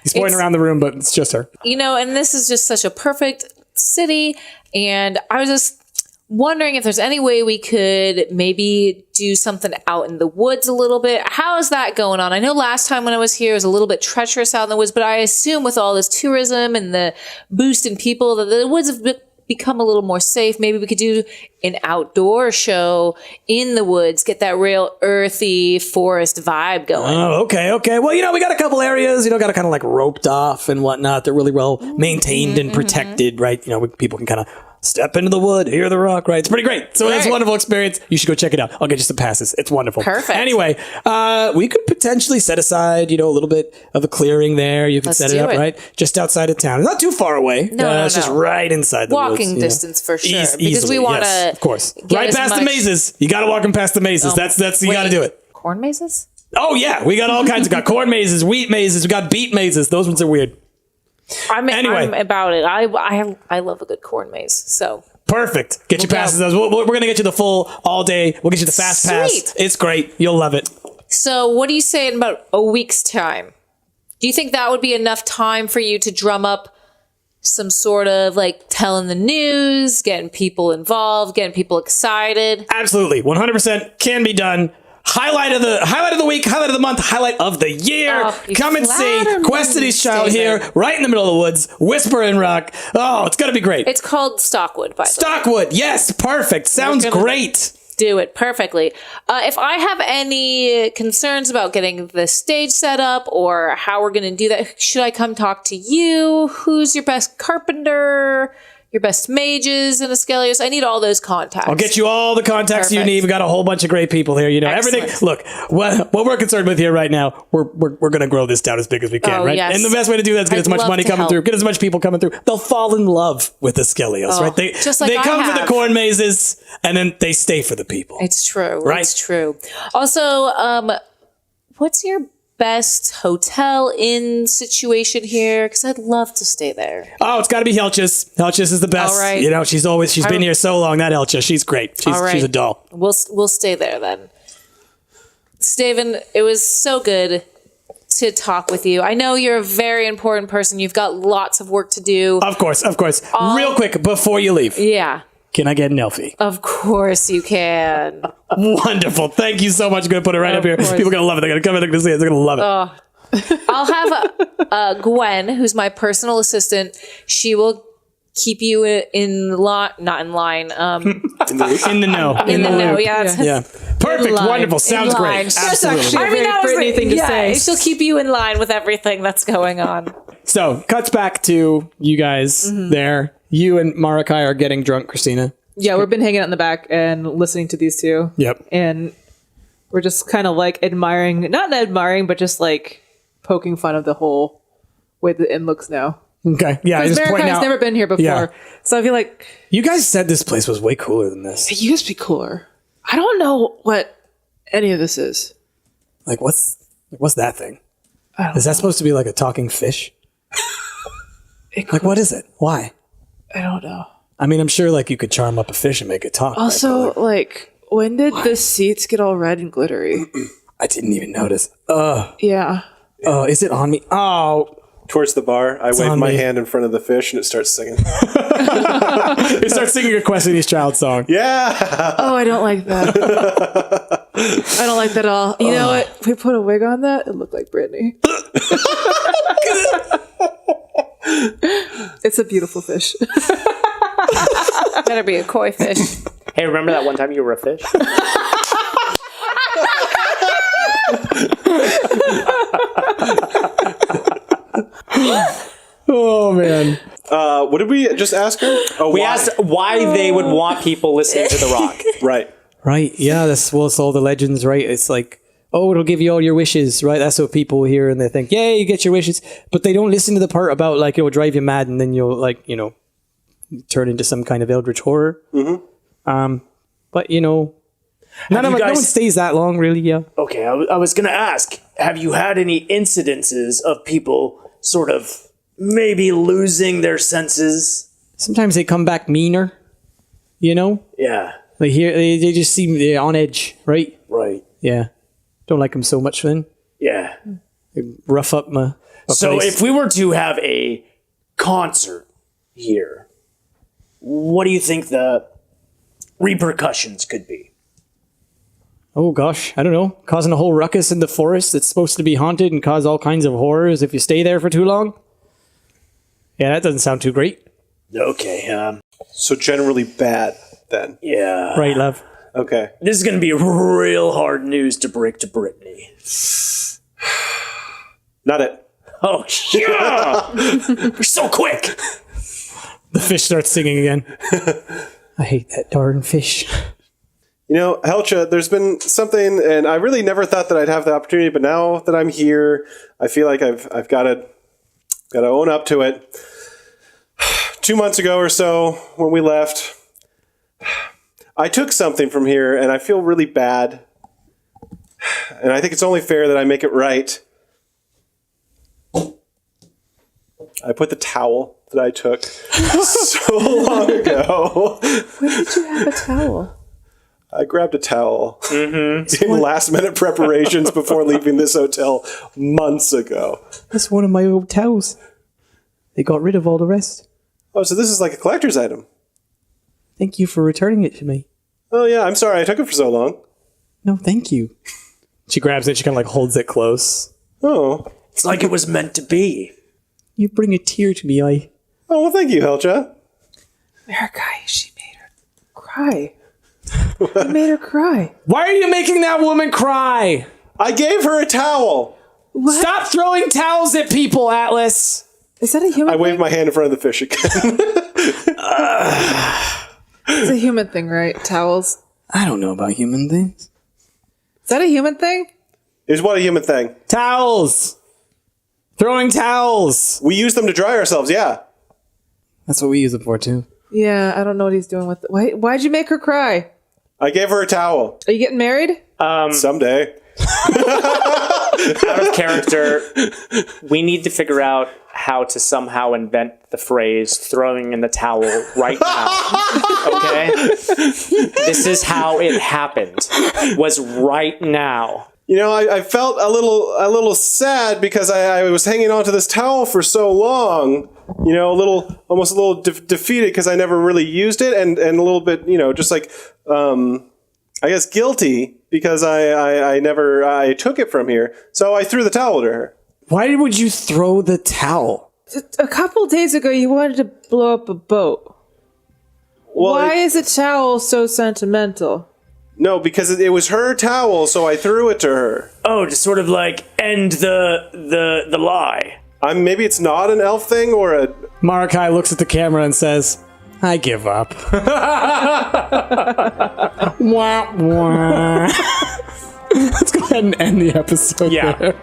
He's pointing around the room, but it's just her. And this is just such a perfect city, and I was just wondering if there's any way we could maybe do something out in the woods a little bit. How is that going on? I know last time when I was here, it was a little bit treacherous out in the woods, but I assume with all this tourism and the boost in people that the woods have become a little more safe. Maybe we could do an outdoor show in the woods, get that real earthy forest vibe going. Oh, okay. Well, we got a couple areas, got to kind of like roped off and whatnot. They're really well maintained and protected, right? People can kind of step into the wood, hear the rock, right? It's pretty great. So it's a wonderful experience. You should go check it out. I'll get you some passes. It's wonderful. Perfect. Anyway, we could potentially set aside, a little bit of a clearing there. You can Let's set do it up, it. right? Just outside of town. It's not too far away. No, It's just right inside the woods. Walking distance for sure. Because Easily, we want to, yes, of course. Right past the mazes. You got to walk them past the mazes. That's you got to do it. Corn mazes? Oh yeah, we got all kinds. We got corn mazes, wheat mazes. We got beet mazes. Those ones are weird. I'm Anyway. about it. I love a good corn maze. So Perfect. Get your passes. We're going to get you the full all day. We'll get you the fast pass. Sweet. It's great. You'll love it. So what do you say in about a week's time? Do you think that would be enough time for you to drum up some sort of like telling the news, getting people involved, getting people excited? Absolutely. 100% can be done. Highlight of the week, highlight of the month, highlight of the year. Oh, you Come and see flatter me, Questiny's child David. here, right in the middle of the woods, Whisper and Rock. Oh, it's going to be great. It's called Stockwood, by the way. Stockwood. Yes, perfect. Sounds gonna- great. Do it perfectly. If I have any concerns about getting the stage set up or how we're going to do that, should I come talk to you? Who's your best carpenter? Your best mages and Skellyo? I need all those contacts. I'll get you all the contacts you Perfect. need. We got a whole bunch of great people here. Everything. Excellent. Look, what we're concerned with here right now, we're going to grow this town as big as we can, Oh, right? yes. And the best way to do that is get I'd as much love money to coming help. through, get as much people coming through. They'll fall in love with the Skellyos, right? They just like they I come for the have. corn mazes and then they stay for the people. It's true. Right. It's true. Also, what's your best hotel inn situation here? Because I'd love to stay there. Oh, it's got to be Helchis. Helchis is the best. All right. She's been here so long. That Helchis, she's great. All right. She's a doll. We'll stay there then. Staven, it was so good to talk with you. I know you're a very important person. You've got lots of work to do. Of course. Real quick before you leave, Yeah, can I get an Elfie? of course you can. Wonderful. Thank you so much. I'm going to put it right up here. course. People are going to love it. They're going to come in. They're going to see it. They're going to love it. I'll have Gwen, who's my personal assistant. She will keep you in line, not in line. In the know. In the know, loop. yeah. Yeah. Perfect. line. Wonderful. In Sounds line. great. That's Absolutely. actually- Very Brittany thing to say. She'll keep you in line with everything that's going on. So, cuts back to you guys there. You and Marikai are getting drunk, Christina. Yeah, we've been hanging out in the back and listening to these two. Yep. And we're just kind of like not admiring, but just like poking fun of the whole way the inn looks now. Okay. Yeah, I Because just point Marikai's out. never been here before. Yeah. So I feel like You guys said this place was way cooler than this. it used to be cooler. I don't know what any of this is. Like, what's that thing? I don't Is that supposed to be like a talking fish? Like, what is it? Why? I don't know. I mean, I'm sure like you could charm up a fish and make it talk. right? Also, like, when did the seats get all red and glittery? I didn't even notice. Yeah. Oh, is it on me? Oh, Towards the bar, I wave on my me. hand in front of the fish and it starts singing. it starts singing a Questini's Child song. Yeah! Oh, I don't like that. I don't like that at all. You know what? If we put a wig on that, it looked like Brittany. It's a beautiful fish. Better be a koi fish. Hey, remember that one time you were a fish? Oh man. What did we just ask her? Oh, We why? asked why they would want people listening to The Rock. Right. Right. Yeah. That's it's all the legends. Right. It's like, oh, it'll give you all your wishes. Right. That's what people hear and they think, yay, you get your wishes. But they don't listen to the part about like it will drive you mad and then you'll like turn into some kind of eldritch horror. Mm-hmm. But no one stays that long, really. Yeah. Okay, I was gonna ask, have you had any incidences of people sort of maybe losing their senses? Sometimes they come back meaner. Yeah, They just seem on edge. Right. right. Yeah. Don't like them so much then. Yeah. They rough up my. So place. if we were to have a concert here, what do you think the repercussions could be? Oh gosh, I don't know. Causing a whole ruckus in the forest that's supposed to be haunted and cause all kinds of horrors if you stay there for too long. Yeah, that doesn't sound too great. Okay, So generally bad, then. yeah. Right, love? Okay. This is going to be real hard news to break to Brittany. Not it. Oh, yeah! You're so quick! The fish starts singing again. I hate that darn fish. Helcha, there's been something, and I really never thought that I'd have the opportunity, but now that I'm here, I feel like I've got to own up to it. 2 months ago or so, when we left, I took something from here, and I feel really bad. And I think it's only fair that I make it right. I put the towel that I took so long ago. When did you have a towel? I grabbed a towel in last-minute preparations before leaving this hotel months ago. That's one of my old towels. They got rid of all the rest. Oh, so this is like a collector's item. Thank you for returning it to me. Oh, yeah, I'm sorry I took it for so long. No, thank you. She grabs it, she kind of like holds it close. Oh. It's like it was meant to be. You bring a tear to me, I. Oh, well, thank you, Helcha. Marikai, she made her cry. You made her cry. Why are you making that woman cry? I gave her a towel. What? Stop throwing towels at people, Atlas. Is that a human I thing? waved my hand in front of the fish again. It's a human thing, right? Towels. I don't know about human things. Is that a human thing? Is what a human thing. Towels. Throwing towels. We use them to dry ourselves, yeah. That's what we use them for, too. Yeah, I don't know what he's doing with it. Why'd you make her cry? I gave her a towel. Are you getting married? Someday. Out of character, we need to figure out how to somehow invent the phrase throwing in the towel right now. Okay? This is how it happened. Was right now. I felt a little sad because I was hanging on to this towel for so long. Almost a little defeated because I never really used it, and a little bit, just like, I guess guilty because I took it from here. So I threw the towel to her. Why would you throw the towel? A couple days ago, you wanted to blow up a boat. Well, Why is a towel so sentimental? No, because it was her towel, so I threw it to her. Oh, to sort of like end the lie. Maybe it's not an elf thing or a... Marikai looks at the camera and says, I give up. Wah, wah. Let's go ahead and end the episode there.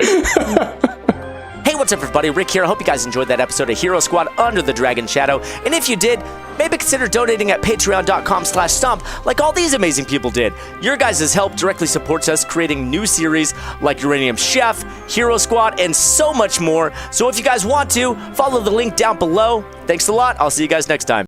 Hey, what's up, everybody? Rick here. I hope you guys enjoyed that episode of Hero Squad Under the Dragon Shadow. And if you did, maybe consider donating at patreon.com/stump like all these amazing people did. Your guys' help directly supports us creating new series like Uranium Chef, Hero Squad, and so much more. So if you guys want to, follow the link down below. Thanks a lot. I'll see you guys next time.